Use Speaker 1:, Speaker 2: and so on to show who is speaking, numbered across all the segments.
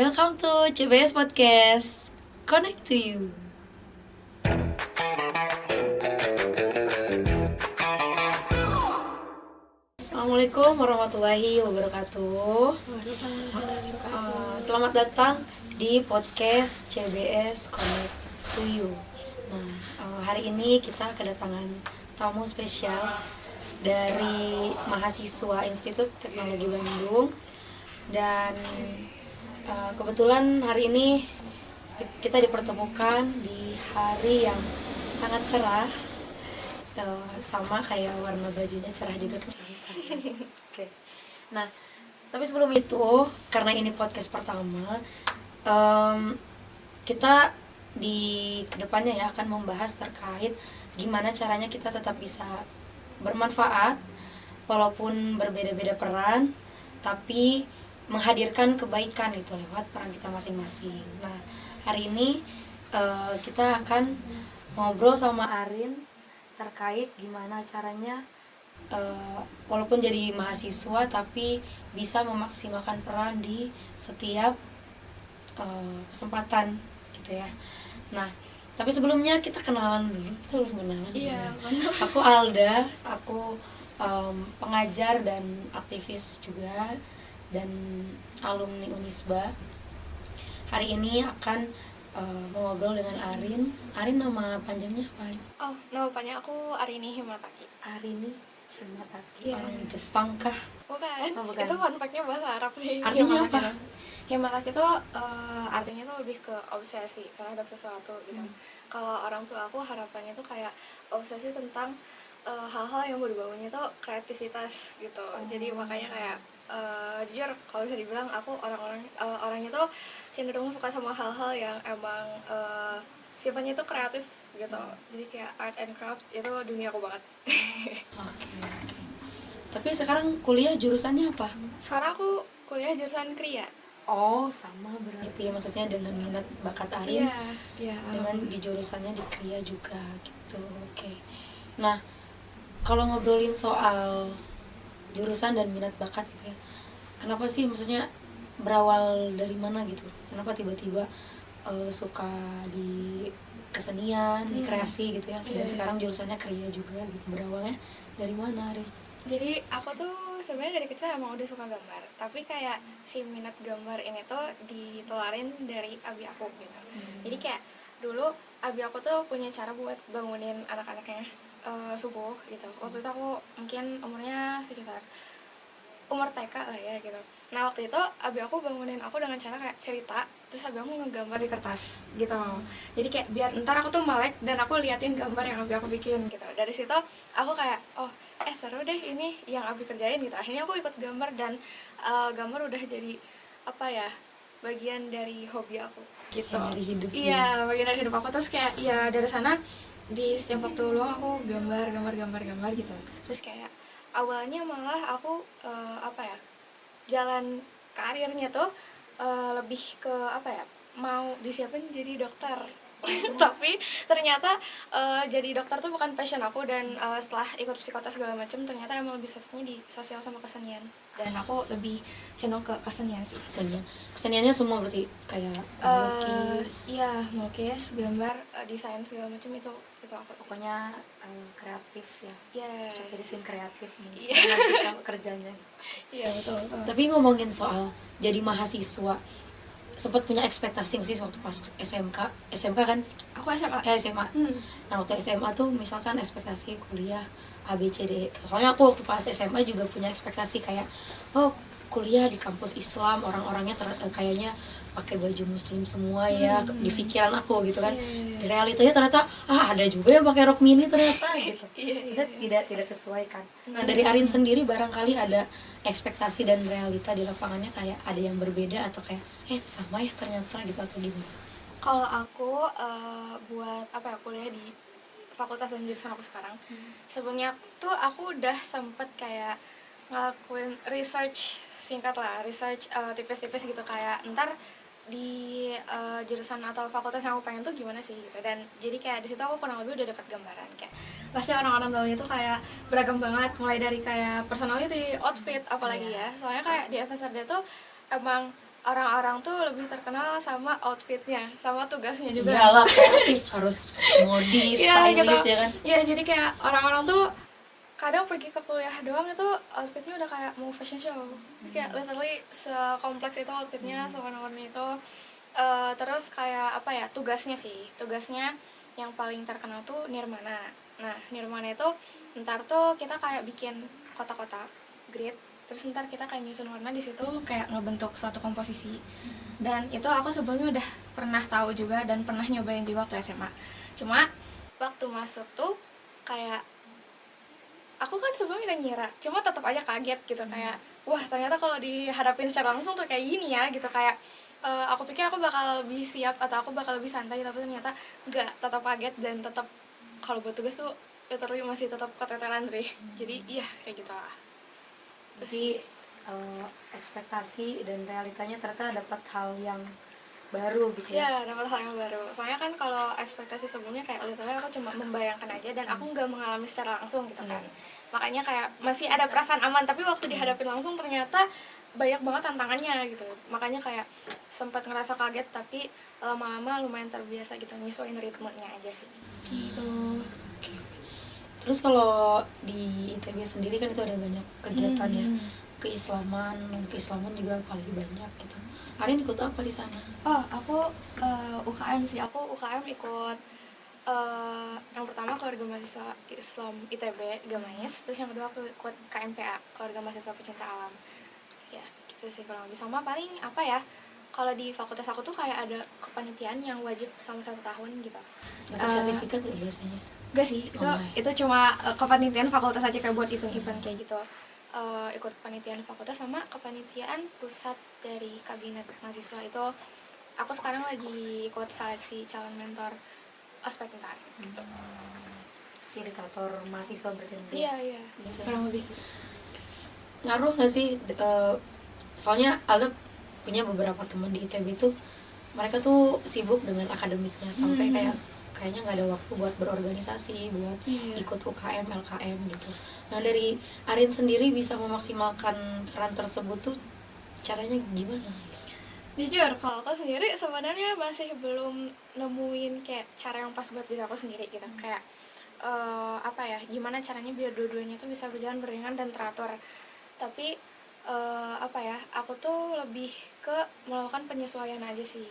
Speaker 1: Welcome to CBS Podcast. Connect to you. Assalamualaikum warahmatullahi wabarakatuh. Selamat datang di podcast CBS Connect to you. Nah, hari ini kita kedatangan tamu spesial dari mahasiswa Institut Teknologi Bandung. Dan kebetulan hari ini kita dipertemukan di hari yang sangat cerah, sama kayak warna bajunya cerah juga kecelasan. Oke. Nah, tapi sebelum itu, karena ini podcast pertama, kita di kedepannya ya akan membahas terkait gimana caranya kita tetap bisa bermanfaat walaupun berbeda-beda peran, tapi menghadirkan kebaikan itu lewat peran kita masing-masing. Nah, hari ini kita akan ngobrol sama Arin terkait gimana caranya walaupun jadi mahasiswa tapi bisa memaksimalkan peran di setiap kesempatan gitu ya. Nah, tapi sebelumnya kita kenalan dulu. Kita harus kenalan.
Speaker 2: Iya.
Speaker 1: Aku Alda, aku pengajar dan aktivis juga dan alumni Unisba. Hari ini akan mengobrol dengan Arin. Arin nama panjangnya apa?
Speaker 2: Oh, nama panjang aku Arini Himataki.
Speaker 1: Arini Himataki.
Speaker 2: Iya.
Speaker 1: Orang Jepang kah?
Speaker 2: Bukan.
Speaker 1: Oh, bukan.
Speaker 2: Itu fun fact-nya bahasa Arab sih.
Speaker 1: Artinya
Speaker 2: Himataki
Speaker 1: apa?
Speaker 2: Himataki itu artinya tuh lebih ke obsesi terhadap sesuatu gitu. Kalau orang tua aku harapannya tuh kayak obsesi tentang hal-hal yang berbaunya tuh kreativitas gitu. Jadi makanya kayak jujur kalau bisa dibilang aku orangnya tuh cenderung suka sama hal-hal yang emang sifatnya itu kreatif gitu. Jadi kayak art and craft itu dunia aku banget.
Speaker 1: Oke. Tapi sekarang kuliah jurusannya apa?
Speaker 2: Sekarang aku kuliah jurusan Kriya.
Speaker 1: Oh, sama berarti. Maksudnya dengan minat bakat Arin
Speaker 2: Iya.
Speaker 1: dengan di jurusannya di Kria juga gitu. Oke. Nah, kalau ngobrolin soal jurusan dan minat bakat gitu ya, kenapa sih maksudnya berawal dari mana gitu? Kenapa tiba-tiba suka di kesenian, di kreasi gitu ya? Dan
Speaker 2: Iya.
Speaker 1: sekarang jurusannya Kria juga gitu. Berawalnya dari mana, Rin?
Speaker 2: Jadi aku tuh sebenarnya dari kecil emang udah suka gambar, tapi kayak si minat gambar ini tuh ditularin dari abi aku gitu. Jadi kayak dulu abi aku tuh punya cara buat bangunin anak-anaknya subuh gitu. Waktu itu aku mungkin umurnya sekitar umur TK lah ya gitu. Nah waktu itu abi aku bangunin aku dengan cara kayak cerita, terus abi aku ngegambar di kertas gitu. Jadi kayak biar ntar aku tuh melek dan aku liatin gambar yang abi aku bikin gitu. Dari situ aku kayak seru deh ini yang abi kerjain gitu. Akhirnya aku ikut gambar dan gambar udah jadi apa ya, bagian dari hobi aku gitu.
Speaker 1: Bagian dari hidup.
Speaker 2: Iya, bagian dari hidup aku. Terus kayak ya dari sana di setiap waktu luang aku gambar gitu. Terus kayak awalnya malah aku jalan karirnya tuh lebih ke mau disiapin jadi dokter. Tapi ternyata jadi dokter tuh bukan passion aku, dan setelah ikut psikotes segala macam ternyata emang lebih cocoknya di sosial sama kesenian, dan aku lebih cenderung ke kesenian sih.
Speaker 1: Keseniannya semua berarti kayak melukis.
Speaker 2: Iya, melukis, gambar, desain segala macam itu aku sih.
Speaker 1: Pokoknya kreatif ya.
Speaker 2: Yes.
Speaker 1: Cocok jadi tim kreatif nih.
Speaker 2: Iya.
Speaker 1: Nanti kamu kerjanya.
Speaker 2: Iya betul.
Speaker 1: Tapi ngomongin soal jadi mahasiswa, sempat punya ekspektasi nggak sih waktu pas SMK kan?
Speaker 2: Aku SMA.
Speaker 1: SMA. Nah, waktu SMA tuh misalkan ekspektasi kuliah A B C D. Soalnya aku waktu pas SMA juga punya ekspektasi kayak kuliah di kampus Islam, orang-orangnya kayaknya pakai baju muslim semua ya, di pikiran aku gitu kan. Di realitanya ternyata ada juga yang pakai rok mini ternyata gitu. Itu tidak sesuai kan. Nah, dari Arin sendiri barangkali ada ekspektasi dan realita di lapangannya kayak ada yang berbeda atau kayak sama ya ternyata gitu atau gimana?
Speaker 2: Kalau aku buat kuliah di fakultas dan jurusan aku sekarang, sebelumnya tuh aku udah sempet kayak ngelakuin research singkat lah, research tipis-tipis gitu, kayak ntar di jurusan atau fakultas yang aku pengen tuh gimana sih gitu. Dan jadi kayak di situ aku kurang lebih udah dapat gambaran kayak pasti orang-orang dalamnya tuh kayak beragam banget, mulai dari kayak personality, outfit, apalagi ya soalnya kayak di FSRD tuh emang orang-orang tuh lebih terkenal sama outfitnya, sama tugasnya juga.
Speaker 1: Iyalah, kreatif, harus modis,
Speaker 2: Iya gitu.
Speaker 1: stylish ya kan.
Speaker 2: Iya, jadi kayak orang-orang tuh kadang pergi ke kuliah doang itu outfitnya udah kayak mau fashion show. Kayak literally sekompleks itu outfitnya, sewarna-warni itu. Terus kayak apa ya, tugasnya yang paling terkenal tuh Nirmana. Nah, Nirmana itu ntar tuh kita kayak bikin kotak-kotak grid, terus ntar kita kayak nyusun warna di situ, kayak ngebentuk suatu komposisi. Dan itu aku sebelumnya udah pernah tahu juga dan pernah nyobain di waktu SMA. Cuma waktu masuk tuh kayak aku kan sebelumnya udah ngira, cuma tetap aja kaget gitu, kayak wah ternyata kalau dihadapin secara langsung tuh kayak gini ya gitu. Kayak aku pikir aku bakal lebih siap atau aku bakal lebih santai, tapi ternyata enggak, tetap kaget dan tetap kalau buat tugas tuh literally masih tetap keteteran sih. Jadi iya kayak gitu lah.
Speaker 1: Jadi ekspektasi dan realitanya ternyata dapat hal yang baru gitu ya.
Speaker 2: Iya, dapat hal yang baru. Soalnya kan kalau ekspektasi sebelumnya kayak literally aku cuma membayangkan aja dan aku nggak mengalami secara langsung gitu kan. Makanya kayak masih ada perasaan aman, tapi waktu dihadapin langsung ternyata banyak banget tantangannya gitu. Makanya kayak sempat ngerasa kaget, tapi lama-lama lumayan terbiasa gitu, nyesuaiin ritmenya aja sih. Gitu.
Speaker 1: Oke. Terus kalau di ITB sendiri kan itu ada banyak kegiatan ya, keislaman juga paling banyak gitu. Arin ikut apa di sana?
Speaker 2: Oh, aku UKM sih. Aku UKM ikut yang pertama keluarga mahasiswa Islam ITB Gamais, terus yang kedua aku ikut KMPA, keluarga mahasiswa pecinta alam. Ya gitu sih kurang lebih. Sama paling apa ya, kalau di fakultas aku tuh kayak ada kepanitiaan yang wajib selama 1 tahun gitu.
Speaker 1: Dapat sertifikat ya biasanya?
Speaker 2: Enggak sih, itu cuma kepanitiaan fakultas aja, kayak buat event-event kayak gitu. Ikut kepanitiaan fakultas sama kepanitiaan pusat dari kabinet mahasiswa itu. Aku sekarang lagi ikut seleksi calon mentor ospek ntar gitu.
Speaker 1: Fasilitator mahasiswa berarti nanti.
Speaker 2: Iya kurang lebih.
Speaker 1: Ngaruh nggak sih soalnya Alda punya beberapa teman di ITB itu mereka tuh sibuk dengan akademiknya sampai kayaknya nggak ada waktu buat berorganisasi, buat ikut UKM, LKM gitu. Nah dari Arin sendiri bisa memaksimalkan peran tersebut tuh caranya gimana?
Speaker 2: Jujur, kalau aku sendiri sebenarnya masih belum nemuin kayak cara yang pas buat diri aku sendiri gitu. Kayak apa ya, gimana caranya biar dua-duanya tuh bisa berjalan beriringan dan teratur. Tapi apa ya, aku tuh lebih ke melakukan penyesuaian aja sih.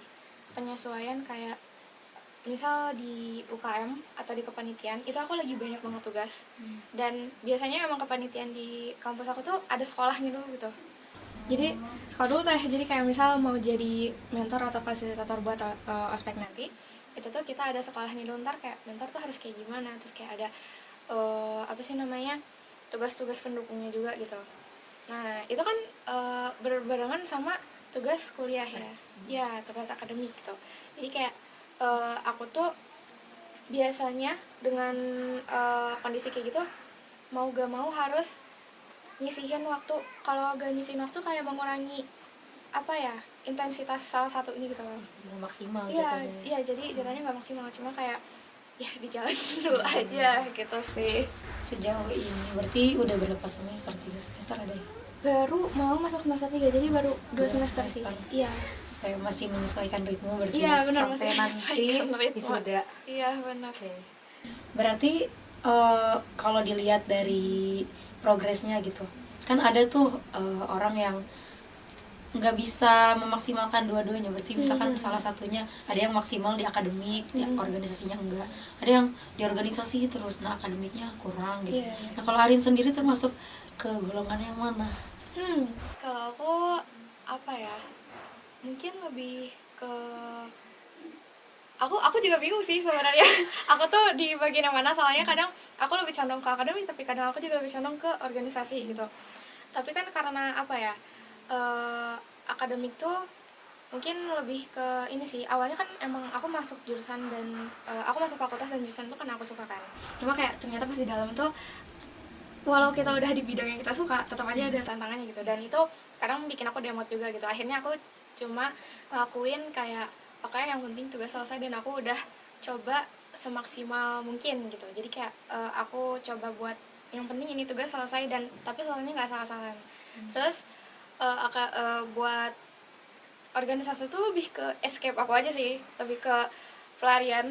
Speaker 2: Penyesuaian kayak misal di UKM atau di kepanitiaan itu aku lagi banyak banget tugas. Dan biasanya emang kepanitiaan di kampus aku tuh ada sekolahnya dulu gitu. Jadi sekolah dulu teh, jadi kayak misal mau jadi mentor atau fasilitator buat ospek nanti, itu tuh kita ada sekolahnya dulu. Ntar kayak mentor tuh harus kayak gimana, terus kayak ada apa sih namanya, tugas-tugas pendukungnya juga gitu. Nah itu kan berbarengan sama tugas kuliah ya tugas akademik gitu. Jadi kayak aku tuh biasanya dengan kondisi kayak gitu mau gak mau harus nyisihin waktu. Kalau gak nyisihin waktu kayak mengurangi apa ya, intensitas salah satu ini gitu loh.
Speaker 1: Nggak maksimal
Speaker 2: Iya jadi jadinya nggak maksimal, cuma kayak ya dijalanin dulu aja gitu sih.
Speaker 1: Sejauh ini berarti udah berapa semester? 3 semester ada ya?
Speaker 2: Baru mau masuk semester 3, jadi baru 2 semester sih. Iya.
Speaker 1: Kayak masih menyesuaikan ritme berarti.
Speaker 2: Iya benar,
Speaker 1: sampai nanti wisuda.
Speaker 2: Iya benar.
Speaker 1: Berarti kalau dilihat dari progresnya gitu, kan ada tuh orang yang nggak bisa memaksimalkan dua-duanya. Berarti misalkan salah satunya ada yang maksimal di akademik, di organisasinya enggak, ada yang di organisasi terus, nah akademiknya kurang gitu. Nah kalau Arin sendiri termasuk ke golongan yang mana?
Speaker 2: Kalau aku apa ya, mungkin lebih ke aku juga bingung sih sebenarnya. Aku tuh di bagian yang mana, soalnya kadang aku lebih condong ke akademik, tapi kadang aku juga lebih condong ke organisasi gitu. Tapi kan karena apa ya, akademik tuh mungkin lebih ke ini sih, awalnya kan emang aku masuk jurusan dan aku masuk fakultas dan jurusan itu kan aku suka kan. Cuma kayak ternyata pas di dalam tuh walau kita udah di bidang yang kita suka, tetap aja ada tantangannya gitu. Dan itu kadang bikin aku demot juga gitu. Akhirnya aku cuma ngelakuin kayak oke, yang penting tugas selesai dan aku udah coba semaksimal mungkin gitu. Jadi kayak aku coba buat yang penting ini tugas selesai, dan tapi selesainya nggak salah-salahan. Terus buat organisasi tuh lebih ke escape aku aja sih, lebih ke pelarian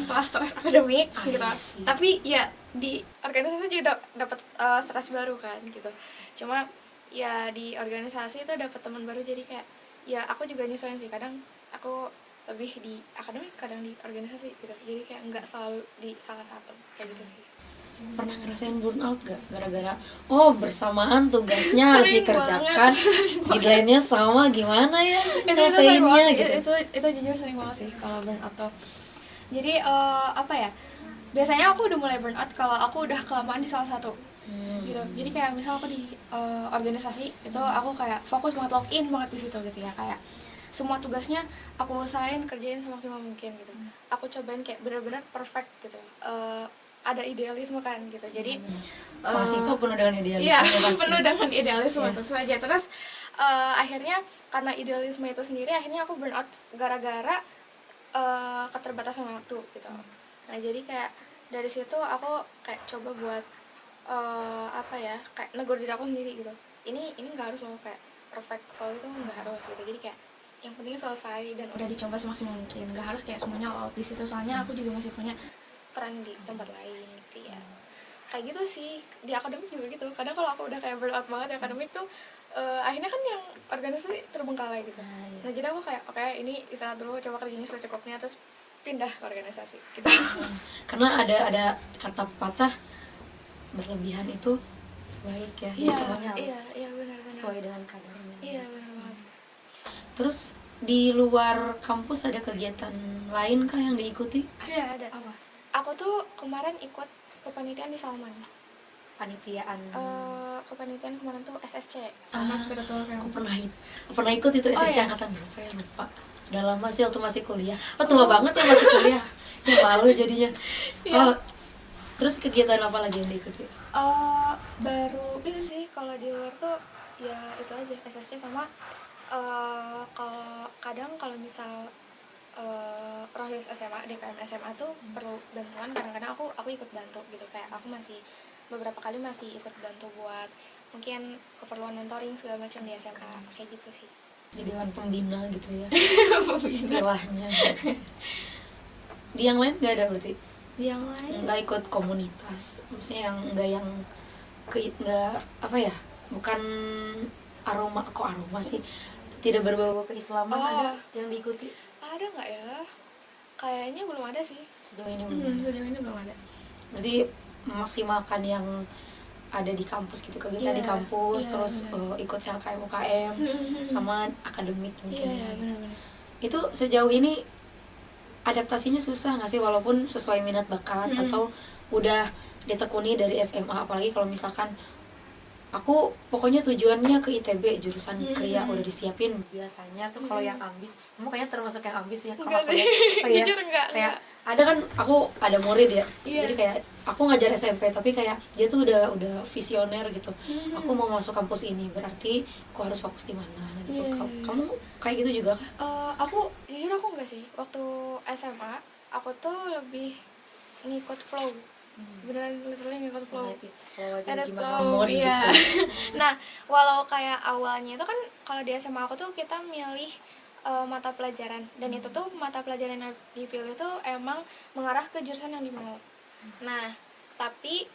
Speaker 2: setelah stres akademik gitu. Tapi ya di organisasi juga dapat stres baru kan gitu. Cuma ya di organisasi itu dapat teman baru, jadi kayak ya aku juga nyesuaiin sih, kadang aku lebih di akademik, kadang di organisasi gitu, jadi kayak nggak selalu di salah satu kayak gitu sih.
Speaker 1: Pernah ngerasain burnout gak? Gara-gara bersamaan tugasnya harus dikerjakan, deadline-nya sama, gimana ya ngerasainnya gitu?
Speaker 2: Itu jujur sering banget sih kalau burnout tuh. Jadi apa ya, biasanya aku udah mulai burnout kalau aku udah kelamaan di salah satu gitu. Jadi kayak misal aku di organisasi itu aku kayak fokus banget, login banget di situ gitu ya, kayak semua tugasnya aku usahain kerjain semaksimal mungkin gitu. Aku cobain kayak benar-benar perfect gitu. Ada idealisme kan gitu. Jadi
Speaker 1: mahasiswa penuh dengan idealisme.
Speaker 2: Iya, penuh dengan idealisme tentu saja. Terus akhirnya karena idealisme itu sendiri, akhirnya aku burnout gara-gara keterbatasan waktu gitu. Nah jadi kayak dari situ aku kayak coba buat apa ya, kayak negur diri aku sendiri gitu. Ini nggak harus loh kayak perfect, soal itu nggak harus gitu. Jadi kayak yang penting selesai dan udah dicoba semaksimal mungkin. Nggak harus kayak semuanya all out di situ, soalnya aku juga masih punya peran di tempat lain gitu ya. Kayak gitu sih, di akademik juga gitu. Kadang kalau aku udah kayak burnout banget di akademik tuh akhirnya kan yang organisasi terbengkalai gitu. Nah jadi aku kayak oke, ini istirahat dulu, coba kerjanya secukupnya, terus pindah ke organisasi gitu.
Speaker 1: Karena ada kata pepatah, berlebihan itu baik ya. Jadi semuanya harus
Speaker 2: benar.
Speaker 1: sesuai dengan kadarnya.
Speaker 2: Iya benar banget.
Speaker 1: Terus di luar kampus ada kegiatan lain kah yang diikuti?
Speaker 2: Ada.
Speaker 1: Apa?
Speaker 2: Aku tuh kemarin ikut kepanitiaan di Salman.
Speaker 1: Panitiaan.
Speaker 2: Kepanitiaan kemarin tuh SSC, Salman Spiritual Camp.
Speaker 1: Aku pernah ikut itu SSC
Speaker 2: iya.
Speaker 1: angkatan berapa ya, lupa. Udah lama sih waktu masih kuliah. Tua banget ya masih kuliah. Ya malu jadinya. Terus kegiatan apa lagi yang diikuti?
Speaker 2: Baru itu sih, kalau di luar tuh ya itu aja, SSC sama kalau misal Rohis SMA, DPM SMA tuh perlu bantuan, kadang-kadang aku ikut bantu gitu. Kayak aku masih beberapa kali masih ikut bantu buat mungkin keperluan mentoring segala macam di SMA kayak gitu sih.
Speaker 1: Di dewan pembina gitu ya. Istilahnya. Di yang lain nggak ada berarti?
Speaker 2: Di yang lain
Speaker 1: Nggak ikut komunitas, maksudnya yang nggak apa ya, bukan aroma sih, tidak berbau keislaman. Ada yang diikuti?
Speaker 2: Ada nggak ya? Kayaknya belum ada sih.
Speaker 1: Sejauh ini belum
Speaker 2: ada.
Speaker 1: Berarti memaksimalkan yang ada di kampus gitu, kegiatan di kampus, terus ikut LKM UKM sama akademik mungkin ya.
Speaker 2: Benar-benar.
Speaker 1: Itu sejauh ini adaptasinya susah nggak sih, walaupun sesuai minat bakat atau udah ditekuni dari SMA? Apalagi kalau misalkan aku pokoknya tujuannya ke ITB jurusan Kria, udah disiapin. Biasanya tuh kalau yang ambis, kamu kayaknya termasuk yang ambis ya kalau aku lihat.
Speaker 2: Jujur enggak.
Speaker 1: Kayak ada kan, aku ada murid ya, jadi kayak aku ngajar SMP tapi kayak dia tuh udah visioner gitu. Aku mau masuk kampus ini, berarti aku harus fokus di mana gitu. Kamu kayak gitu juga kah?
Speaker 2: Aku jujur aku enggak sih. Waktu SMA aku tuh lebih ngikut flow. Beneran literally ngikut flow.
Speaker 1: Ada flow,
Speaker 2: iya.
Speaker 1: Gitu.
Speaker 2: Nah, walau kayak awalnya itu kan kalau di SMA aku tuh kita milih mata pelajaran, dan itu tuh mata pelajaran yang dipilih tuh emang mengarah ke jurusan yang dimau. Nah, tapi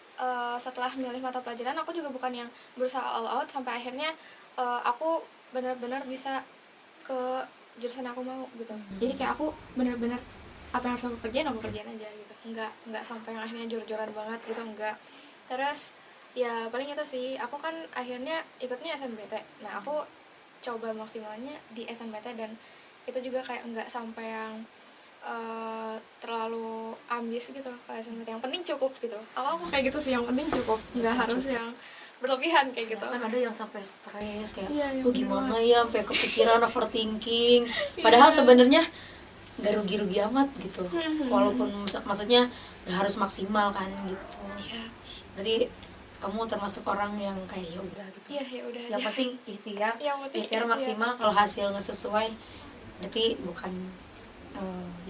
Speaker 2: setelah milih mata pelajaran aku juga bukan yang berusaha all out sampai akhirnya aku benar-benar bisa ke jurusan yang aku mau gitu. Jadi kayak aku benar-benar apa yang harus aku kerjain aja gitu. Enggak sampai yang akhirnya jor-joran banget gitu, enggak. Terus ya paling itu sih, aku kan akhirnya ikutnya SNBT. Nah, aku coba maksimalnya di SNBT, dan itu juga kayak enggak sampai yang terlalu ambis gitu kalau SNBT. Yang penting cukup gitu. Aku kayak gitu sih, yang penting cukup, enggak harus yang berlebihan kayak gitu.
Speaker 1: Kan ada yang sampai stres kayak
Speaker 2: gimana
Speaker 1: ya, sampai kepikiran overthinking. Padahal sebenarnya gak rugi-rugi amat gitu. Walaupun maksudnya gak harus maksimal kan gitu. Berarti kamu termasuk orang yang kayak ya udah gitu.
Speaker 2: Ya udah.
Speaker 1: Yang penting ikhtiar maksimal.
Speaker 2: Iya.
Speaker 1: Kalau hasil nggak sesuai, berarti bukan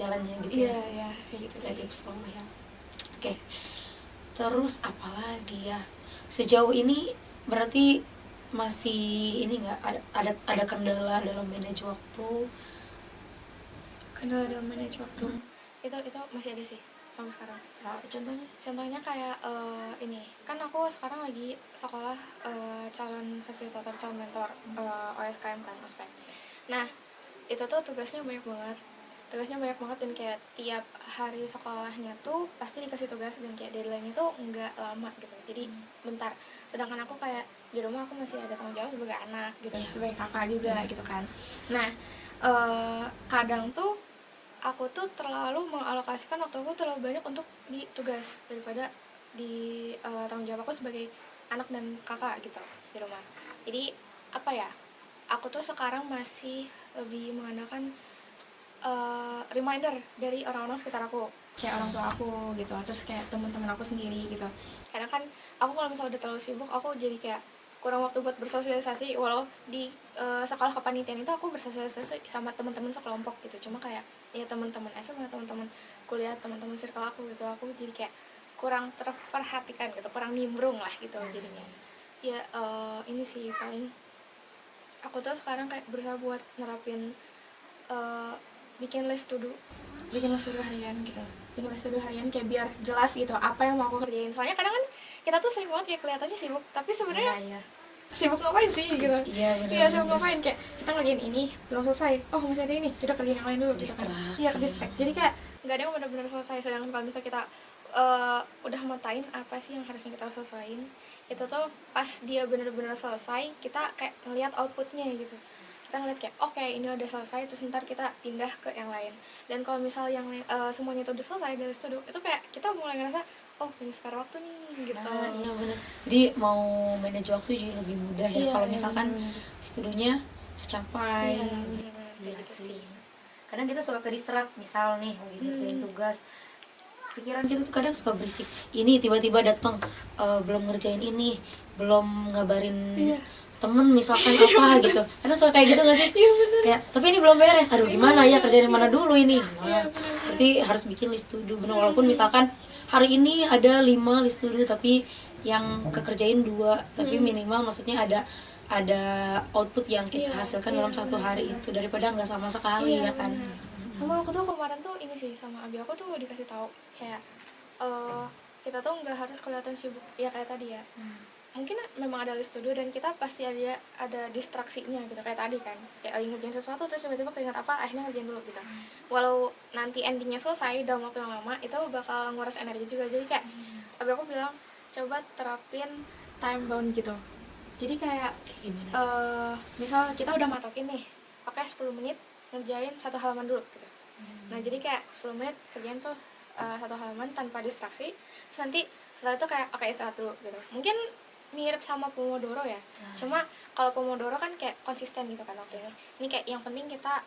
Speaker 1: jalannya gitu.
Speaker 2: Iya, kayak gitu sih.
Speaker 1: Let it flow ya. Oke. Terus apalagi ya? Sejauh ini berarti masih ini nggak ada kendala dalam manage waktu?
Speaker 2: Kendala dalam manage waktu itu masih ada sih sampai sekarang. Contohnya kayak ini kan aku sekarang lagi sekolah calon fasilitator, calon mentor OSKM kan, ospek. Nah itu tuh tugasnya banyak banget dan kayak tiap hari sekolahnya tuh pasti dikasih tugas dan kayak deadline-nya tuh nggak lama gitu, jadi bentar. Sedangkan aku kayak di rumah aku masih ada tanggung jawab sebagai anak gitu, sebagai kakak juga gitu kan. Nah kadang tuh aku tuh terlalu mengalokasikan waktu aku terlalu banyak untuk di tugas daripada di tanggung jawab aku sebagai anak dan kakak gitu di rumah. Jadi apa ya, aku tuh sekarang masih lebih mengandalkan reminder dari orang-orang sekitar aku, kayak orang tua aku gitu, terus kayak teman-teman aku sendiri gitu. Karena kan aku kalau misalnya udah terlalu sibuk, aku jadi kayak kurang waktu buat bersosialisasi. Walau di sekolah kepanitiaan itu aku bersosialisasi sama teman-teman sekelompok gitu, cuma kayak ya teman-teman SMA, teman-teman kuliah, teman-teman circle aku gitu, aku jadi kayak kurang terperhatikan gitu, kurang nimbrung lah gitu jadinya. Ya ini sih paling aku tuh sekarang kayak berusaha buat nerapin bikin list to do harian gitu, kayak biar jelas gitu apa yang mau aku kerjain. Soalnya kadang kan kita tuh sering banget kayak kelihatannya sibuk, tapi sebenarnya sibuk ngapain sih gitu. Iya sibuk ngapain, kayak kita ngerjain ini belum selesai, oh masih ada ini, udah kerjain yang lain dulu gitu kan. Iya distract, jadi kayak nggak ada yang benar-benar selesai. Sedangkan kalau misalnya kita udah matain apa sih yang harusnya kita selesaiin, itu tuh pas dia benar-benar selesai kita kayak ngelihat outputnya gitu. Kita ngeliat kayak oke, ini udah selesai, terus ntar kita pindah ke yang lain. Dan kalau misal yang semuanya itu udah selesai dari studio, itu kayak kita mulai ngerasa oh punya spare waktu nih gitu.
Speaker 1: Nah, iya benar. Jadi mau manage waktu jadi lebih mudah ya, kalau misalkan studionya tercapai.
Speaker 2: Iya gitu sih.
Speaker 1: Kadang kita suka ke distract, misal nih lagi ngerjain tugas, pikiran kita tuh kadang suka berisik. Ini tiba-tiba datang belum ngerjain ini, belum ngabarin temen misalkan apa gitu. Kadang suka kayak gitu gak sih? Kayak tapi ini belum beres, aduh gimana ya, kerjain yang mana dulu ini. Berarti harus bikin list to do. Bener, walaupun misalkan hari ini ada 5 list to do tapi yang kekerjain 2, tapi minimal maksudnya ada output yang kita hasilkan dalam satu hari itu, daripada nggak sama sekali ya kan.
Speaker 2: Sama aku tuh kemarin tuh ini sih, sama abi aku tuh dikasih tahu kayak kita tuh nggak harus kelihatan sibuk ya kayak tadi ya. Mungkin memang ada list to do dan kita pasti ada distraksinya gitu, kayak tadi kan, kayak lagi ngerjain sesuatu terus tiba-tiba keinget apa, akhirnya ngerjain dulu gitu. Walau nanti endingnya selesai dalam waktu yang lama, itu bakal nguras energi juga. Jadi kayak abi aku bilang coba terapin time bound gitu. Jadi kayak misal kita udah matokin nih, oke 10 menit ngerjain 1 halaman dulu gitu. Nah jadi kayak 10 menit kerjain tuh 1 halaman tanpa distraksi, terus nanti setelah itu kayak oke istirahat dulu gitu. Mungkin mirip sama Pomodoro ya, cuma kalau Pomodoro kan kayak konsisten gitu kan waktunya. Ini kayak yang penting kita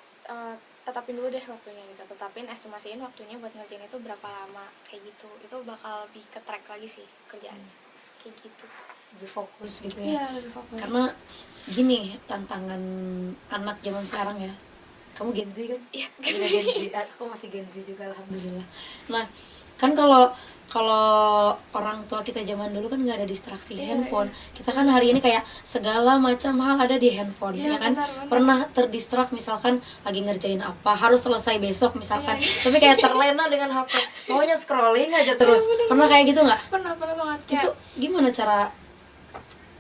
Speaker 2: tetapin dulu deh waktunya gitu, estimasiin waktunya buat ngerjain itu berapa lama kayak gitu. Itu bakal lebih ke track lagi sih kerjaannya kayak gitu,
Speaker 1: Lebih fokus gitu ya.
Speaker 2: Iya lebih fokus.
Speaker 1: Karena gini tantangan anak zaman sekarang ya. Kamu Gen Z kan?
Speaker 2: Iya,
Speaker 1: Gen Z. Aku masih Gen Z juga alhamdulillah. Nah, kan kalau orang tua kita zaman dulu kan nggak ada distraksi handphone. Kita kan hari ini kayak segala macam hal ada di handphone, ya kan?
Speaker 2: Benar.
Speaker 1: Pernah terdistract misalkan lagi ngerjain apa, harus selesai besok misalkan, tapi kayak terlena dengan HP, maunya scrolling aja terus. Pernah kayak gitu nggak?
Speaker 2: Pernah banget.
Speaker 1: Itu gimana cara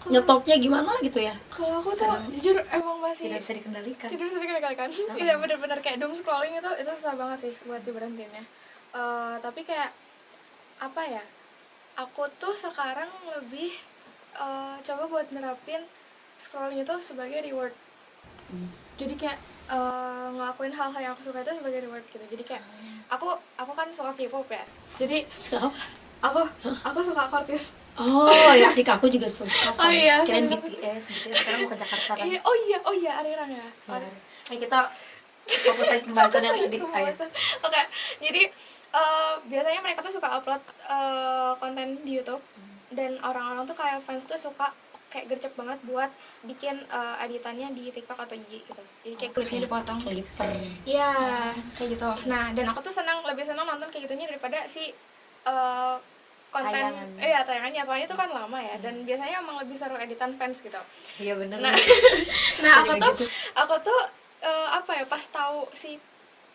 Speaker 1: nyetopnya gimana gitu ya?
Speaker 2: Kalau aku tuh jujur emang masih
Speaker 1: Tidak bisa dikendalikan.
Speaker 2: Iya benar-benar kayak doom scrolling itu susah banget sih buat diberhentiin ya. Tapi kayak apa ya, aku tuh sekarang lebih coba buat nerapin scrolling itu sebagai reward. Jadi kayak ngelakuin hal-hal yang aku suka itu sebagai reward gitu. Jadi kayak aku kan suka K-pop ya, jadi
Speaker 1: Suka apa?
Speaker 2: aku suka Kortis.
Speaker 1: Oh ya, adik aku juga suka sama.
Speaker 2: Iya,
Speaker 1: Kirain BTS sekarang mau ke Jakarta kan.
Speaker 2: Iya, oh iya, Arirang ya.
Speaker 1: Ayo kita fokus lagi pembahasan yang tadi.
Speaker 2: Oke, jadi biasanya mereka tuh suka upload konten di YouTube, dan orang-orang tuh kayak fans tuh suka kayak gercep banget buat bikin editannya di TikTok atau IG gitu. Jadi kayak klipnya dipotong.
Speaker 1: Clipper.
Speaker 2: Iya, kayak gitu. Nah, dan aku tuh lebih senang nonton kayak gitunya daripada si konten
Speaker 1: tayangan.
Speaker 2: Tayangannya, soalnya itu kan lama ya, dan biasanya emang lebih seru editan fans gitu.
Speaker 1: Iya bener.
Speaker 2: Nah, aku tuh pas tahu si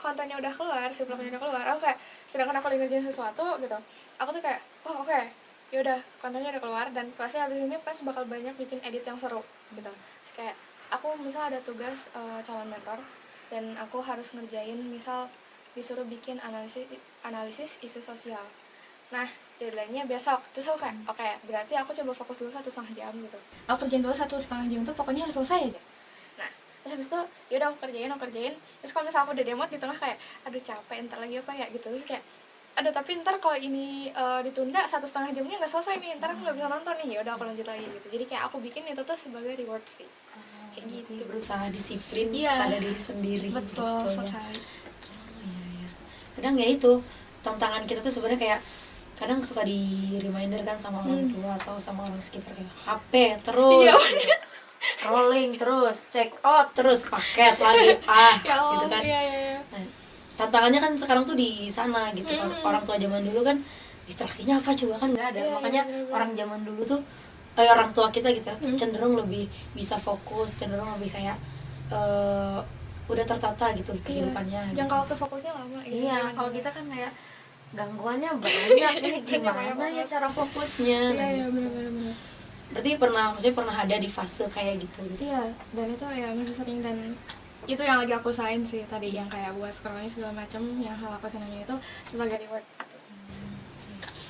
Speaker 2: kontennya udah keluar, si vlognya udah keluar, aku kayak, sedangkan aku lagi ngerjain sesuatu gitu, aku tuh kayak, oh oke, yaudah kontennya udah keluar, dan pasti abis ini pas bakal banyak bikin edit yang seru gitu. Terus kayak aku misal ada tugas calon mentor, dan aku harus ngerjain, misal disuruh bikin analisis isu sosial. Nah, deadline-nya besok. Terus aku kayak, oke, berarti aku coba fokus dulu 1,5 jam gitu. Aku kerjain dulu 1,5 jam tuh pokoknya harus selesai aja. Nah, terus habis itu yaudah aku kerjain. Terus kalau misalnya aku udah demot di tengah kayak, aduh capek, ntar lagi apa ya gitu. Terus kayak, aduh tapi ntar kalau ini ditunda 1,5 jamnya nggak selesai nih, ntar aku nggak bisa nonton nih. Yaudah aku lanjut lagi gitu. Jadi kayak aku bikin itu tuh sebagai reward sih. Kayak gitu.
Speaker 1: Berusaha disiplin pada diri sendiri.
Speaker 2: Betul
Speaker 1: gitu,
Speaker 2: sekali.
Speaker 1: Iya. Kadang ya itu tantangan kita tuh sebenarnya kayak kadang suka di reminder kan sama orang tua atau sama orang sekitar kayak HP terus gitu. Scrolling terus, check out terus, paket lagi gitu kan. Nah, tantangannya kan sekarang tuh di sana gitu kan. Orang tua zaman dulu kan distraksinya apa coba kan nggak ada. Makanya orang zaman dulu tuh orang tua kita gitu cenderung lebih bisa fokus, cenderung lebih kayak udah tertata gitu kehidupannya.
Speaker 2: Jangka waktu fokusnya lama.
Speaker 1: Iya, kalau kita kan kayak gangguannya banyak nih, gimana ya cara fokusnya.
Speaker 2: Iya, benar.
Speaker 1: Berarti pernah ada di fase kayak gitu.
Speaker 2: Iya, dan itu ya masih sering, dan itu yang lagi aku usahain sih tadi, yang kayak buat scrolling segala macam, yang hal aku senangnya itu sebagai reward.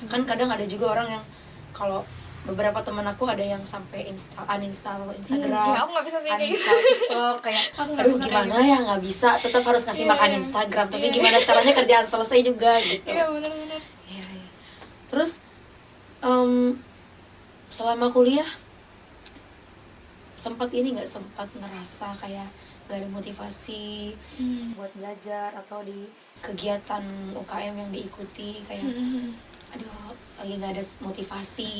Speaker 1: Kan kadang ada juga orang yang, kalau beberapa teman aku ada yang sampai uninstall Instagram,
Speaker 2: aku nggak bisa sih kayak gitu.
Speaker 1: TikTok, kayak aduh gimana ya nggak bisa, tetap harus ngasih makan Instagram, tapi gimana caranya kerjaan selesai juga gitu.
Speaker 2: Iya benar.
Speaker 1: Iya. Terus selama kuliah sempat ngerasa kayak gak ada motivasi buat belajar atau di kegiatan UKM yang diikuti, kayak aduh lagi gak ada motivasi.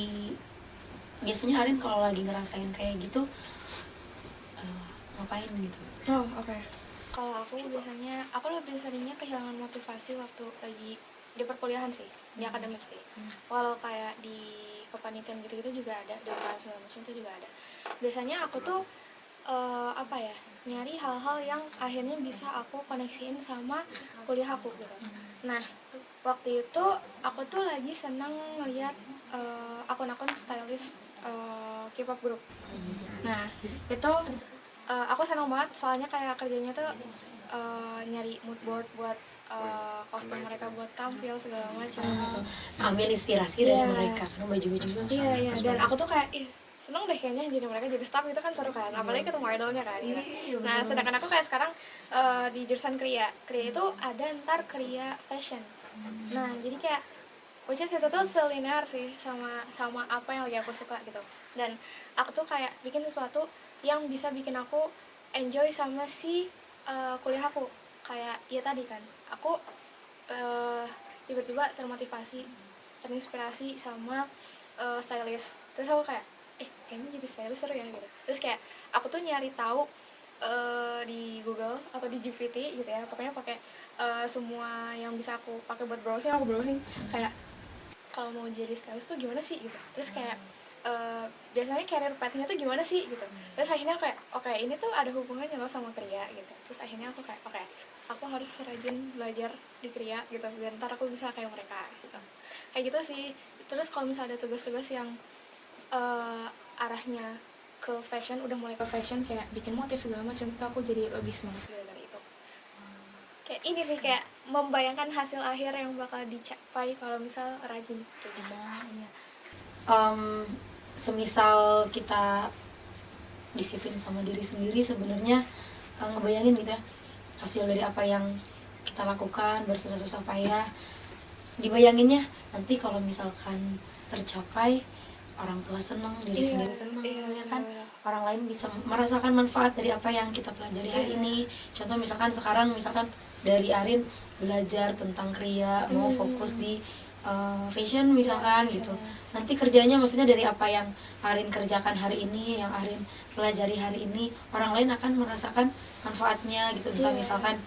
Speaker 1: Biasanya Arin kalau lagi ngerasain kayak gitu ngapain gitu?
Speaker 2: Oke. Kalau aku biasanya, aku lebih seringnya kehilangan motivasi waktu lagi di perkuliahan sih, di akademik sih. Walau kayak di kepanitiaan gitu-gitu juga ada, di UKM segala macam itu juga ada. Biasanya aku tuh nyari hal-hal yang akhirnya bisa aku koneksiin sama kuliah aku gitu. Nah, waktu itu aku tuh lagi seneng ngeliat akun-akun stylist K-pop group. Nah, itu aku seneng banget soalnya kayak kerjanya tuh nyari mood board buat kostum mereka buat tampil segala macam gitu.
Speaker 1: Ambil inspirasi dari mereka karena baju-bajunya.
Speaker 2: Iya, dan aku tuh kayak seneng deh kayaknya jadi mereka jadi staff itu kan seru kan, apalagi ketemu idolnya kan. Nah, sedangkan aku kayak sekarang di jurusan kriya itu ada ntar kriya fashion. Nah, jadi kayak which is itu tuh selinear sih sama apa yang lagi aku suka gitu. Dan aku tuh kayak bikin sesuatu yang bisa bikin aku enjoy sama si kuliah aku. Kayak ya tadi kan, aku tiba-tiba termotivasi, terinspirasi sama stylist. Terus aku kayak kayaknya jadi stylist seru ya gitu. Terus kayak aku tuh nyari tahu di Google atau di GPT gitu ya, pokoknya pakai semua yang bisa aku pakai buat browsing, aku browsing kayak kalau mau jadi stylist tuh gimana sih gitu. Terus kayak biasanya career path-nya tuh gimana sih gitu. Terus akhirnya kayak oke, ini tuh ada hubungannya loh sama kriya gitu. Terus akhirnya aku kayak oke, aku harus rajin belajar di kriya gitu biar ntar aku bisa kayak mereka gitu. Kayak gitu sih. Terus kalau misalnya ada tugas-tugas yang arahnya ke fashion, udah mulai ke fashion kayak bikin motif segala macam, itu aku jadi lebih semangat dari itu. Kayak ini sih, kayak membayangkan hasil akhir yang bakal dicapai kalau misal rajin kayak gitu.
Speaker 1: Semisal kita disiplin sama diri sendiri, sebenarnya ngebayangin gitu ya hasil dari apa yang kita lakukan bersusah-susah payah, dibayanginnya nanti kalau misalkan tercapai, orang tua senang, diri sendiri senang, ya kan? Orang lain bisa merasakan manfaat dari apa yang kita pelajari hari ini. Contoh misalkan sekarang, dari Arin belajar tentang kriya, mau fokus di fashion misalkan gitu. Nanti kerjanya maksudnya dari apa yang Arin kerjakan hari ini, yang Arin pelajari hari ini, orang lain akan merasakan manfaatnya gitu. Entah misalkan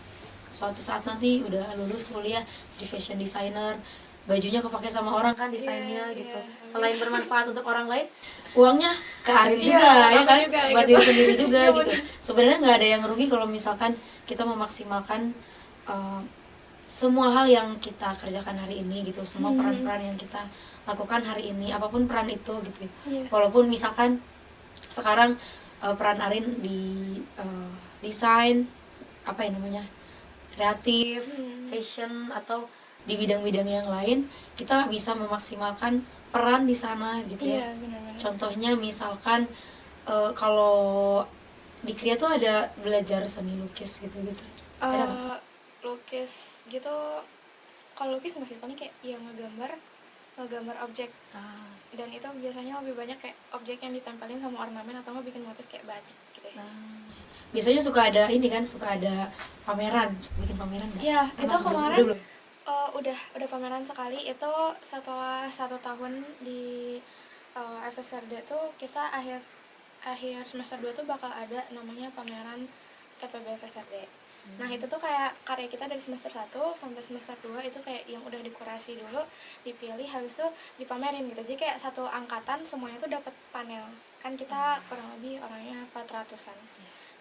Speaker 1: suatu saat nanti udah lulus kuliah di fashion designer, bajunya kepake sama orang kan, desainnya
Speaker 2: Iya,
Speaker 1: gitu.
Speaker 2: iya.
Speaker 1: Selain bermanfaat untuk orang lain, uangnya ke Arin
Speaker 2: Iya,
Speaker 1: juga ya
Speaker 2: aku
Speaker 1: kan,
Speaker 2: juga,
Speaker 1: buat
Speaker 2: gitu.
Speaker 1: diri sendiri juga
Speaker 2: Iya,
Speaker 1: gitu.
Speaker 2: bener.
Speaker 1: Sebenarnya nggak ada yang rugi kalau misalkan kita memaksimalkan semua hal yang kita kerjakan hari ini gitu, semua peran-peran yang kita lakukan hari ini, apapun peran itu gitu.
Speaker 2: Iya.
Speaker 1: Walaupun misalkan sekarang peran Arin di desain, apa ya namanya, kreatif, fashion, atau di bidang-bidang yang lain, kita bisa memaksimalkan peran di sana gitu ya.
Speaker 2: Iya, benar-benar.
Speaker 1: Contohnya misalkan kalau di Kria tuh ada belajar seni lukis gitu-gitu. Ada nggak?
Speaker 2: Lukis gitu, kalau lukis nggak sih, paling kayak yang ngegambar objek, dan itu biasanya lebih banyak kayak objek yang ditempelin sama ornamen atau nggak bikin motif kayak batik gitu ya.
Speaker 1: Biasanya suka ada ini kan, suka ada pameran, bikin pameran nggak?
Speaker 2: Iya, itu
Speaker 1: Belum?
Speaker 2: kemarin
Speaker 1: Belum?
Speaker 2: udah pameran sekali. Itu setelah 1 tahun di FSRD tuh, kita akhir semester 2 tuh bakal ada namanya pameran TPB FSRD. Nah itu tuh kayak karya kita dari semester 1 sampai semester 2 itu kayak yang udah dikurasi dulu, dipilih, habis itu dipamerin gitu. Jadi kayak satu angkatan semuanya tuh dapat panel. Kan kita kurang lebih orangnya 400-an.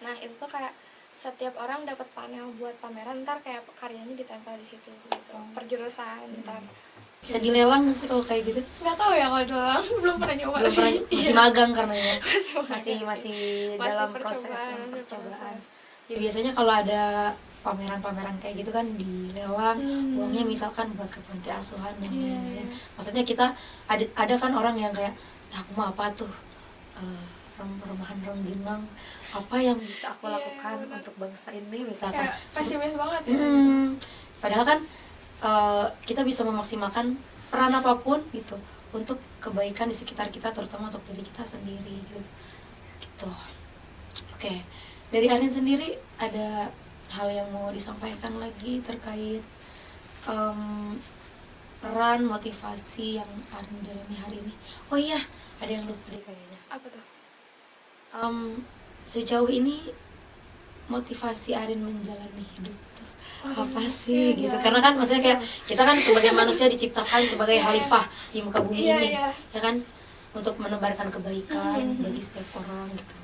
Speaker 2: Nah itu tuh kayak setiap orang dapat panel buat pameran, ntar kayak karyanya ditempel di situ gitu. Perjurusan ntar.
Speaker 1: Bisa dilelang nggak sih kalau kayak gitu?
Speaker 2: Nggak tahu ya kalau doang, belum pernah nyoba
Speaker 1: Belum
Speaker 2: sih.
Speaker 1: pernah, masih magang karena ya.
Speaker 2: Masih
Speaker 1: masih dalam proses
Speaker 2: percobaan.
Speaker 1: percobaan. Ya biasanya kalau ada pameran-pameran kayak gitu kan dilelang, uangnya misalkan buat ke panti asuhan dan lain-lain. Maksudnya kita ada kan orang yang kayak, nah, aku mah apa tuh, rumahan rengginang, apa yang bisa aku lakukan untuk bangsa ini misalkan.
Speaker 2: Kayak pesimis banget ya.
Speaker 1: Padahal kan kita bisa memaksimalkan peran apapun gitu untuk kebaikan di sekitar kita, terutama untuk diri kita sendiri gitu. Oke. Dari Arin sendiri ada hal yang mau disampaikan lagi terkait peran motivasi yang Arin jalani hari ini? Oh iya, ada yang lupa deh kayaknya.
Speaker 2: Apa tuh?
Speaker 1: Sejauh ini motivasi Arin menjalani hidup tuh apa sih gitu? Karena kan maksudnya kayak kita kan sebagai manusia diciptakan sebagai khalifah di muka bumi ini, ya kan, untuk menebarkan kebaikan bagi setiap orang gitu.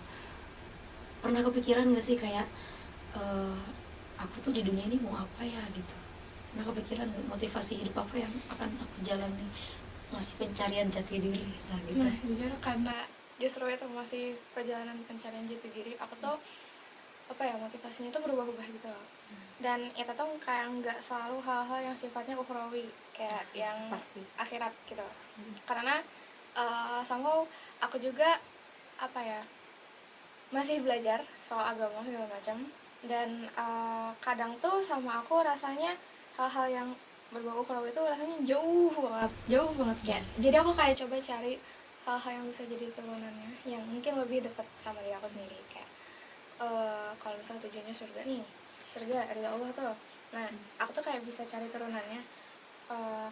Speaker 1: Pernah kepikiran gak sih kayak aku tuh di dunia ini mau apa ya gitu? Pernah kepikiran gak motivasi hidup apa yang akan aku jalani? Masih pencarian jati diri lah gitu.
Speaker 2: Nah, jujur karena justru itu masih perjalanan pencarian jati diri, aku tuh apa ya, motivasinya tuh berubah-ubah gitu loh. Dan itu tuh kayak nggak selalu hal-hal yang sifatnya ukhrawi kayak yang
Speaker 1: Pasti
Speaker 2: akhirat gitu. Karena somehow aku juga apa ya, masih belajar soal agama segala macam, dan kadang tuh sama aku rasanya hal-hal yang berbau ukhrawi itu rasanya jauh banget kayak. Jadi aku kayak coba cari hal-hal yang bisa jadi turunannya yang mungkin lebih dekat sama diri aku sendiri, kayak kalau misalnya tujuannya surga nih, surga ridha Allah tuh. Nah aku tuh kayak bisa cari turunannya,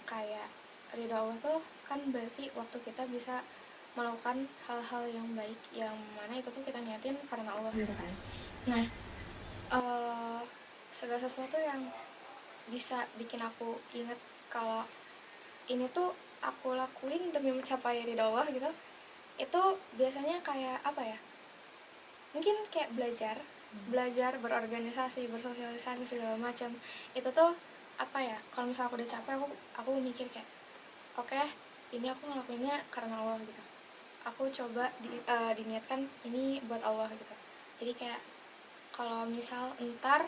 Speaker 2: kayak ridha Allah tuh kan berarti waktu kita bisa melakukan hal-hal yang baik yang mana itu tuh kita niatin karena Allah gitu kan. Nah segala sesuatu yang bisa bikin aku inget kalau ini tuh aku lakuin demi mencapai ridha Allah gitu, itu biasanya kayak apa ya, mungkin kayak belajar berorganisasi, bersosialisasi segala macam. Itu tuh apa ya, kalau misalnya aku udah capek, aku mikir kayak oke, ini aku ngelakuinnya karena Allah gitu. Aku coba diniatkan ini buat Allah gitu. Jadi kayak kalau misal entar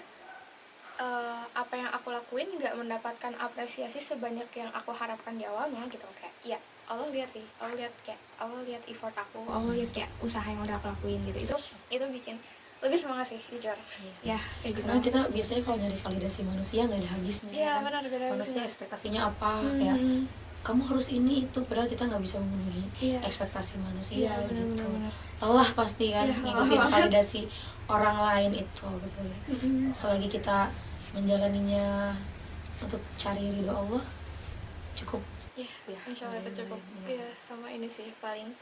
Speaker 2: apa yang aku lakuin nggak mendapatkan apresiasi sebanyak yang aku harapkan di awalnya gitu, kayak ya Allah lihat sih, Allah lihat effort aku, Allah lihat kayak usaha yang udah aku lakuin gitu. Itu bikin lebih semangat sih jujur. Ya kayak gitu.
Speaker 1: Karena kita biasanya kalau nyari validasi manusia nggak ada habisnya.
Speaker 2: Iya,
Speaker 1: kan?
Speaker 2: benar.
Speaker 1: Manusia ekspektasinya apa, kayak kamu harus ini itu, padahal kita nggak bisa memenuhi ekspektasi manusia gitu. Lelah pasti kan ngikutin validasi orang lain itu gitu ya. Selagi kita menjalaninya untuk cari ridho Allah cukup.
Speaker 2: Ya, insya Allah itu cukup. Iya, sama ini sih paling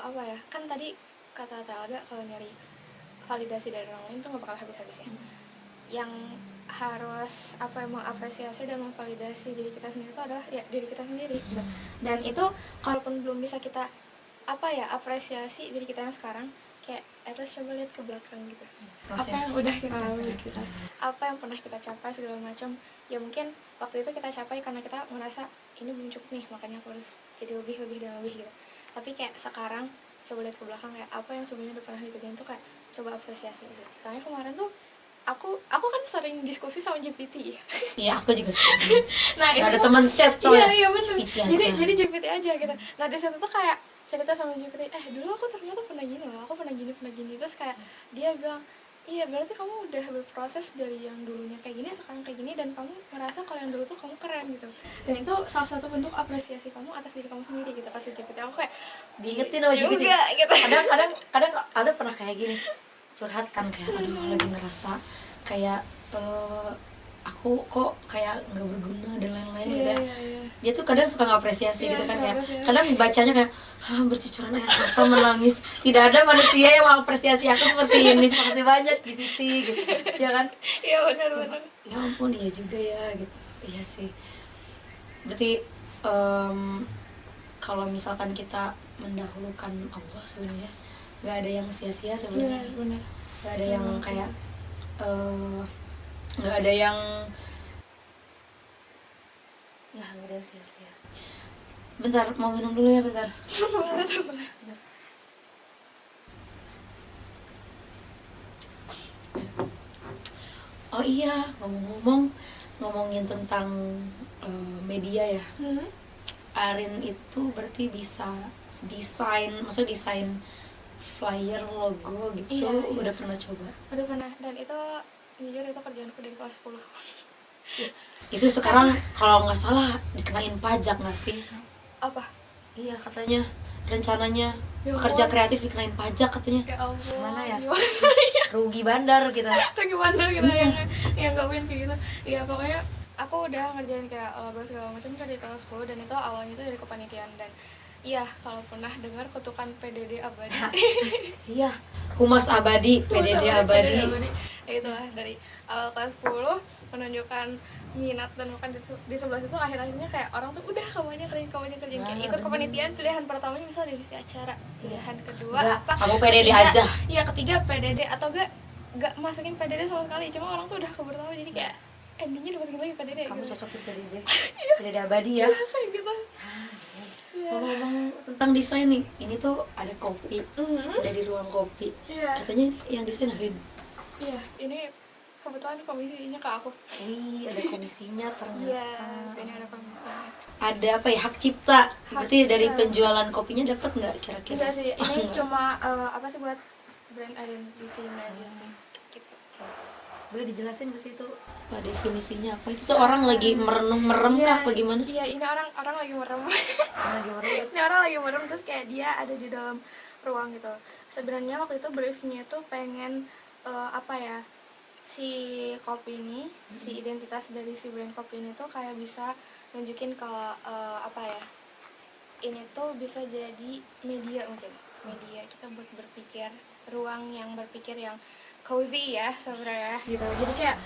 Speaker 2: apa ya, kan tadi kata Talda kalau nyari validasi dari orang lain tuh nggak bakal habis-habisnya. Yang harus apa emang apresiasi dan memvalidasi diri kita sendiri itu adalah ya diri kita sendiri gitu. Dan itu kalaupun belum bisa kita apa ya apresiasi diri kita yang sekarang, kayak at least coba lihat ke belakang gitu, apa yang udah kita lalui gitu, apa yang pernah kita capai segala macam. Ya mungkin waktu itu kita capai karena kita merasa ini belum cukup nih, makanya aku harus jadi lebih dan lebih gitu. Tapi kayak sekarang coba lihat ke belakang, kayak apa yang sebenarnya udah pernah dikerjain tuh kayak coba apresiasi gitu. Soalnya kemarin tuh aku kan sering diskusi sama GPT.
Speaker 1: Iya, aku juga sih.
Speaker 2: Nah,
Speaker 1: Gak ada
Speaker 2: itu
Speaker 1: teman chat soalnya.
Speaker 2: iya benar.
Speaker 1: GPT aja.
Speaker 2: Jadi GPT aja gitu. Nah di situ tuh kayak cerita sama GPT, dulu aku ternyata pernah gini loh, aku pernah gini. Terus kayak dia bilang, iya berarti kamu udah berproses dari yang dulunya kayak gini sekarang kayak gini, dan kamu ngerasa kalau yang dulu tuh kamu keren gitu. Dan itu salah satu bentuk apresiasi kamu atas diri kamu sendiri gitu. Pas GPT aku kayak
Speaker 1: Diingetin sama GPT.
Speaker 2: juga gitu.
Speaker 1: Kadang ada pernah kayak gini, curhat kan, kayak aduh lagi ngerasa kayak aku kok kayak nggak berguna dan lain-lain gitu ya. Dia tuh kadang suka ngapresiasi gitu kan, kayak kadang bacanya kayak bercucuran air mata menangis. Tidak ada manusia yang mengapresiasi aku seperti ini. Makasih banyak GPT gitu, ya kan?
Speaker 2: Iya benar.
Speaker 1: Ya ampun, iya juga ya gitu. Iya sih. Berarti kalau misalkan kita mendahulukan Allah sebenarnya nggak ada yang sia-sia sebenarnya.
Speaker 2: Benar.
Speaker 1: Nggak ada yang kayak nggak ada yang sia-sia. Bentar, mau minum dulu ya, bentar. Oh iya, ngomongin tentang media ya. Arin itu berarti bisa maksudnya desain flyer, logo gitu.
Speaker 2: Iya.
Speaker 1: Udah pernah coba?
Speaker 2: Udah pernah, dan itu jujur itu kerjaanku dari kelas 10.
Speaker 1: Itu sekarang kalau nggak salah dikenain pajak nggak sih?
Speaker 2: Apa?
Speaker 1: Iya, katanya rencananya
Speaker 2: Ya
Speaker 1: pekerja
Speaker 2: ampun.
Speaker 1: kreatif dikenain pajak katanya.
Speaker 2: Ya ampun.
Speaker 1: Gimana ya?
Speaker 2: Gimana?
Speaker 1: Rugi bandar kita.
Speaker 2: Gimana kita
Speaker 1: Iya.
Speaker 2: yang gak kayak gitu. Ya pokoknya aku udah ngerjain kayak logo segala macam kan dari kelas 10, dan itu awalnya itu dari kepanitiaan. Dan iya, kalau pernah dengar kutukan PDD abadi.
Speaker 1: Iya, Humas Abadi, PDD Abadi.
Speaker 2: Ya itulah, dari awal kelas 10 menunjukkan minat dan bahkan di sebelah situ akhir-akhirnya kayak orang tuh udah kamu aja kerjain kayak ikut kepanitiaan. Pilihan pertamanya misalnya divisi acara, pilihan kedua apa
Speaker 1: Kamu PDD
Speaker 2: ketiga,
Speaker 1: aja.
Speaker 2: iya ketiga PDD, atau gak masukin PDD sama sekali, cuma orang tuh udah keburu tahu, jadi kayak endingnya dimasukin lagi PDD.
Speaker 1: Kamu
Speaker 2: gitu.
Speaker 1: cocok di PDD. PDD Abadi ya.
Speaker 2: Kayak gitu.
Speaker 1: Ngomong tentang desain nih, ini tuh ada kopi, dari ruang kopi.
Speaker 2: Iya.
Speaker 1: Katanya yang desain Arin.
Speaker 2: Iya, ini kebetulan komisinya ke aku.
Speaker 1: Wih, ada komisinya ternyata.
Speaker 2: Iya, ini ada komisinya.
Speaker 1: Ada apa ya, hak cipta. Berarti
Speaker 2: cipta.
Speaker 1: dari penjualan kopinya dapat nggak kira-kira?
Speaker 2: Enggak sih, ini
Speaker 1: Enggak.
Speaker 2: cuma apa sih, buat brand identity aja sih. Gitu.
Speaker 1: Boleh dijelasin ke situ apa definisinya apa? Itu tuh orang lagi merenung kah apa gimana?
Speaker 2: Iya, ini orang lagi merem.
Speaker 1: Lagi merenung.
Speaker 2: Ini orang lagi merem, terus kayak dia ada di dalam ruang gitu. Sebenarnya waktu itu briefnya tuh pengen apa ya, si kopi ini, si identitas dari si brand kopi ini tuh kayak bisa nunjukin kalau apa ya, ini tuh bisa jadi media, mungkin media kita buat berpikir, ruang yang berpikir yang cozy ya sebenarnya gitu. Jadi kayak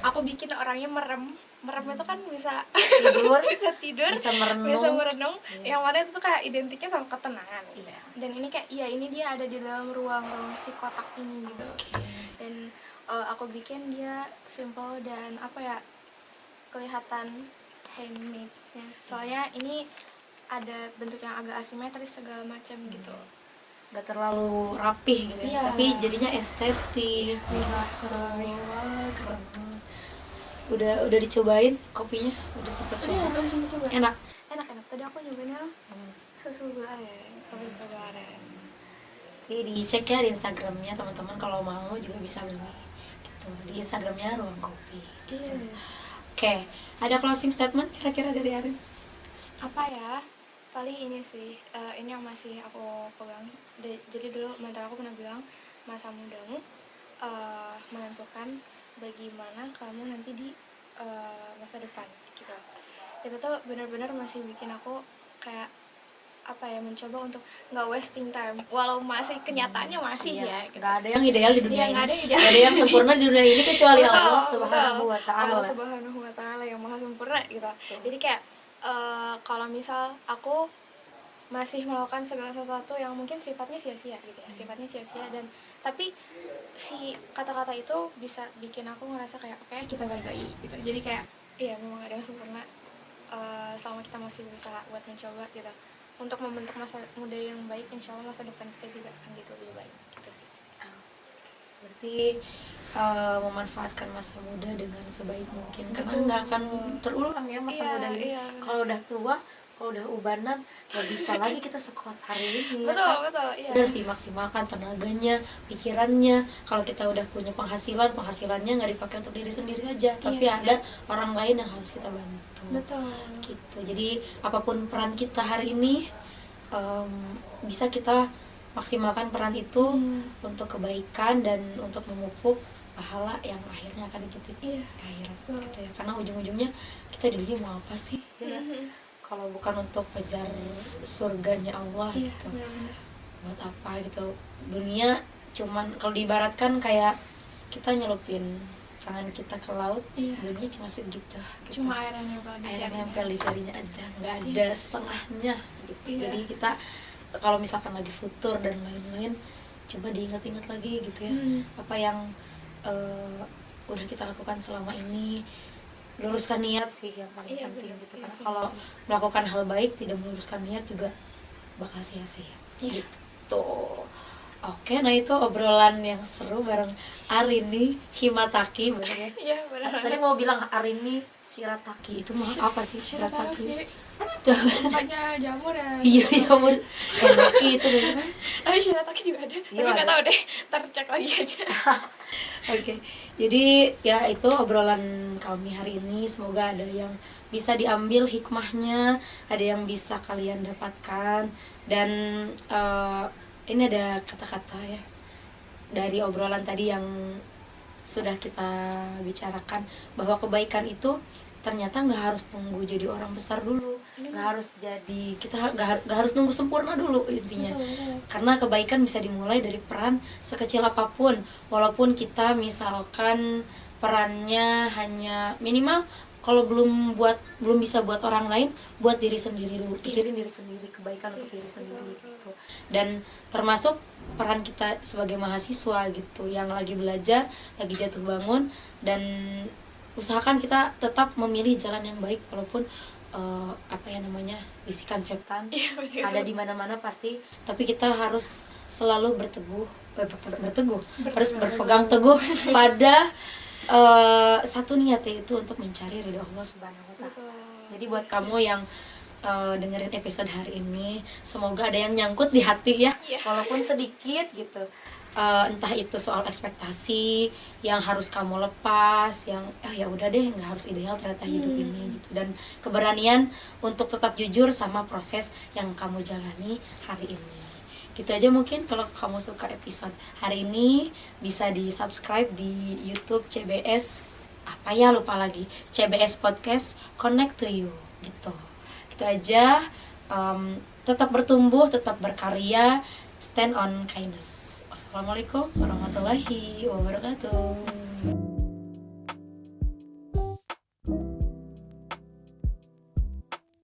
Speaker 2: aku bikin orangnya merem itu kan bisa
Speaker 1: Tidur,
Speaker 2: bisa tidur,
Speaker 1: bisa merenung.
Speaker 2: Iya. Yang mana itu tuh kayak identiknya sama ketenangan gitu.
Speaker 1: Iya.
Speaker 2: Dan ini kayak iya, ini dia ada di dalam ruang si kotak ini gitu. Dan aku bikin dia simple dan apa ya, kelihatan handmade-nya. Soalnya ini ada bentuk yang agak asimetris segala macam gitu.
Speaker 1: Nggak terlalu rapih gitu ya,
Speaker 2: Iya.
Speaker 1: tapi jadinya estetik. Keren. Udah dicobain kopinya? Udah sempet coba?
Speaker 2: Udah sempet coba.
Speaker 1: Enak?
Speaker 2: Enak. Tadi aku nyobainnya susu aren, kopi susu aren.
Speaker 1: Jadi dicek ya di Instagramnya teman-teman, kalau mau juga bisa beli gitu di Instagramnya Ruang Kopi.
Speaker 2: Iya.
Speaker 1: Oke, ada closing statement kira-kira dari Arin?
Speaker 2: Apa ya, paling ini sih, ini yang masih aku pegang. Jadi dulu mentor aku pernah bilang, masa mudamu menentukan bagaimana kamu nanti di masa depan gitu. Itu tuh benar-benar masih bikin aku kayak mencoba untuk nggak wasting time, walau masih kenyataannya masih
Speaker 1: Iya,
Speaker 2: ya gitu.
Speaker 1: nggak ada yang ideal di dunia
Speaker 2: Iya,
Speaker 1: ini,
Speaker 2: nggak ada yang
Speaker 1: nggak ada yang sempurna di dunia ini kecuali
Speaker 2: Betul,
Speaker 1: Allah
Speaker 2: betul.
Speaker 1: Subhanahu wa Ta'ala.
Speaker 2: Allah Subhanahu wa Ta'ala yang maha sempurna gitu. Jadi kayak kalau misal aku masih melakukan segala sesuatu yang mungkin sifatnya sia-sia gitu ya, sifatnya sia-sia, dan tapi si kata-kata itu bisa bikin aku ngerasa kayak oke, kita gagai gitu. Jadi kayak iya, memang ada yang sempurna, selama kita masih berusaha buat mencoba gitu untuk membentuk masa muda yang baik, insya Allah masa depan kita juga akan jadi lebih baik gitu sih.
Speaker 1: Berarti memanfaatkan masa muda dengan sebaik mungkin, karena
Speaker 2: Betul.
Speaker 1: nggak akan terulang ya masa
Speaker 2: Iya,
Speaker 1: muda ini.
Speaker 2: iya,
Speaker 1: Kalau udah tua, kalau udah ubanan, nggak bisa lagi kita sekuat hari ini.
Speaker 2: betul,
Speaker 1: Ya kan?
Speaker 2: betul, iya.
Speaker 1: Harus dimaksimalkan tenaganya, pikirannya. Kalau kita udah punya penghasilannya nggak dipakai untuk diri sendiri aja, tapi
Speaker 2: Iya.
Speaker 1: ada orang lain yang harus kita bantu.
Speaker 2: Betul.
Speaker 1: Gitu. Jadi apapun peran kita hari ini, bisa kita maksimalkan peran itu untuk kebaikan dan untuk memupuk pahala yang akhirnya akan kita
Speaker 2: Iya.
Speaker 1: akhirat gitu ya. Karena ujung-ujungnya kita di dunia mau apa sih ya? Kalau bukan untuk kejar surganya Allah
Speaker 2: Iya,
Speaker 1: gitu,
Speaker 2: benar-benar.
Speaker 1: buat apa gitu? Dunia cuman, kalau diibaratkan kayak kita nyelupin tangan kita ke laut,
Speaker 2: Iya.
Speaker 1: dunia cuma segitu gitu.
Speaker 2: Cuma air yang nempel di
Speaker 1: Air
Speaker 2: jarinya.
Speaker 1: nempel di jarinya aja, nggak ada
Speaker 2: Yes.
Speaker 1: setengahnya gitu.
Speaker 2: Iya.
Speaker 1: Jadi kita kalau misalkan lagi futur dan lain-lain, coba diingat-ingat lagi gitu ya, apa yang udah kita lakukan selama ini. Luruskan niat sih yang paling
Speaker 2: Iya,
Speaker 1: penting
Speaker 2: benar.
Speaker 1: gitu.
Speaker 2: Iya
Speaker 1: Karena
Speaker 2: sih,
Speaker 1: kalau
Speaker 2: sih.
Speaker 1: melakukan hal baik tidak meluruskan niat juga bakal sia-sia
Speaker 2: Iya.
Speaker 1: gitu. Oke, nah itu obrolan yang seru bareng Arini Himataki, bener ya?
Speaker 2: Iya, benar.
Speaker 1: Tadi mau bilang Arini Shirataki, itu mah apa sih Shirataki?
Speaker 2: Bukannya jamur ya?
Speaker 1: Iya, jamur Henaki itu kan.
Speaker 2: Tapi shirataki juga ada.
Speaker 1: Iya,
Speaker 2: Tapi nggak
Speaker 1: ada.
Speaker 2: tahu deh. Ntar cek lagi aja.
Speaker 1: Oke, jadi ya itu obrolan kami hari ini. Semoga ada yang bisa diambil hikmahnya, ada yang bisa kalian dapatkan. Dan ini ada kata-kata ya dari obrolan tadi yang sudah kita bicarakan, bahwa kebaikan itu ternyata nggak harus nunggu jadi orang besar dulu, nggak harus jadi, kita nggak harus nunggu sempurna dulu intinya. Karena kebaikan bisa dimulai dari peran sekecil apapun, walaupun kita misalkan perannya hanya minimal, kalau belum bisa buat orang lain, buat diri sendiri dulu, pikirin diri sendiri, kebaikan untuk diri sendiri gitu. Dan termasuk peran kita sebagai mahasiswa gitu, yang lagi belajar, lagi jatuh bangun, dan usahakan kita tetap memilih jalan yang baik, walaupun bisikan setan ada di mana-mana pasti, tapi kita harus selalu harus berpegang teguh pada satu niat, yaitu untuk mencari ridho Allah Subhanahu wa Ta'ala. Jadi buat kamu yang dengerin episode hari ini, semoga ada yang nyangkut di hati ya, walaupun sedikit gitu. Entah itu soal ekspektasi yang harus kamu lepas, yang ya udah deh, nggak harus ideal ternyata hidup ini gitu, dan keberanian untuk tetap jujur sama proses yang kamu jalani hari ini. Gitu aja mungkin. Kalau kamu suka episode hari ini, bisa di subscribe di YouTube CBS lupa lagi, CBS Podcast Connect to You gitu. Gitu aja. Tetap bertumbuh, tetap berkarya, stand on kindness. Wassalamualaikum warahmatullahi wabarakatuh.